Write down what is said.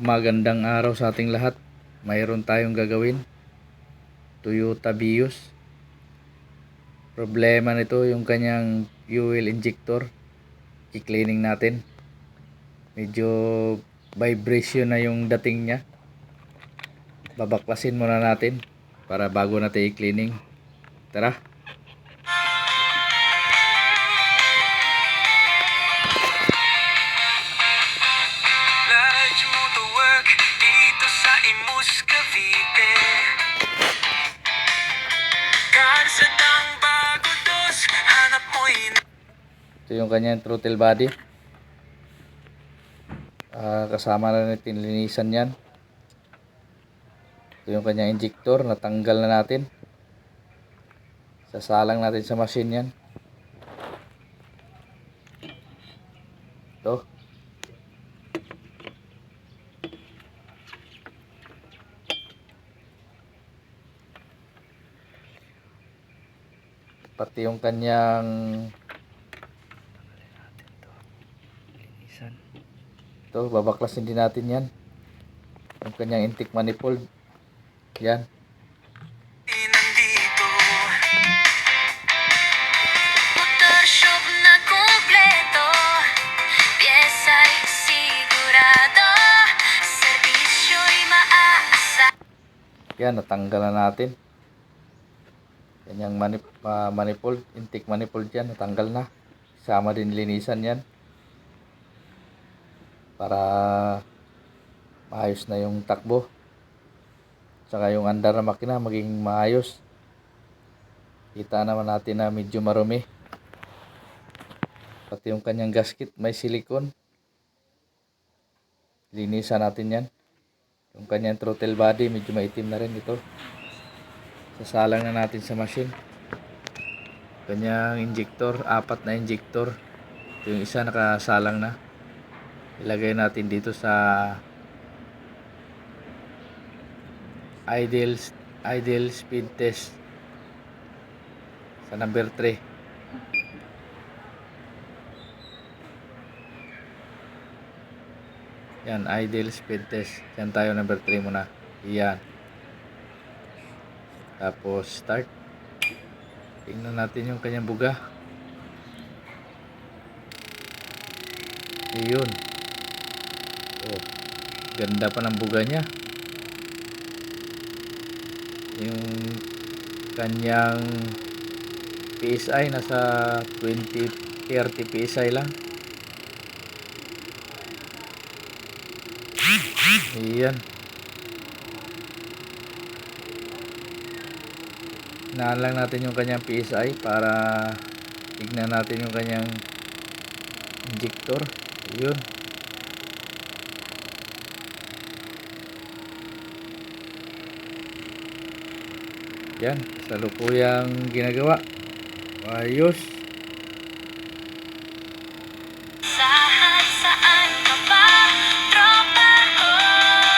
Magandang araw sa ating lahat. Mayroon tayong gagawin. Toyota Vios. Problema nito yung kanyang fuel injector. I-cleaning natin. Medyo vibration na yung dating niya. Babaklasin muna natin para bago natin i-cleaning. Tara. Ito yung kanyang throttle body. Kasama na natin linisan yan. Ito yung kanyang injector. Natanggal na natin. Sasalang natin sa machine yan. Ito. Pati yung kanyang ito, babaklasin din natin yan. Yung kanyang intake manifold. Yan. Yan, natanggal na natin. Kanyang manifold, intake manifold yan, natanggal na. Sama din linisan yan. Para maayos na yung takbo. Saka yung andar na makina maging maayos. Kita naman natin na medyo marumi. Pati yung kanyang gasket may silicone. Linisan natin yan. Yung kanyang throttle body medyo maitim na rin ito. Sasalang na natin sa machine. Kanyang injector, 4 na injector. Yung isa nakasalang na. Ilagay natin dito sa idle speed test sa number 3. Yan, idle speed test. Yan tayo, number 3 muna. Yan. Tapos start. Tingnan natin yung kanyang buga. Yun. Oh, ganda pa ng buga niya. Yung kanyang PSI nasa 30 PSI lang. Ayan. Hinaan lang natin yung kanyang PSI para tignan natin yung kanyang injector. Ayun. Yan, salukuyang ginagawa. Ayos.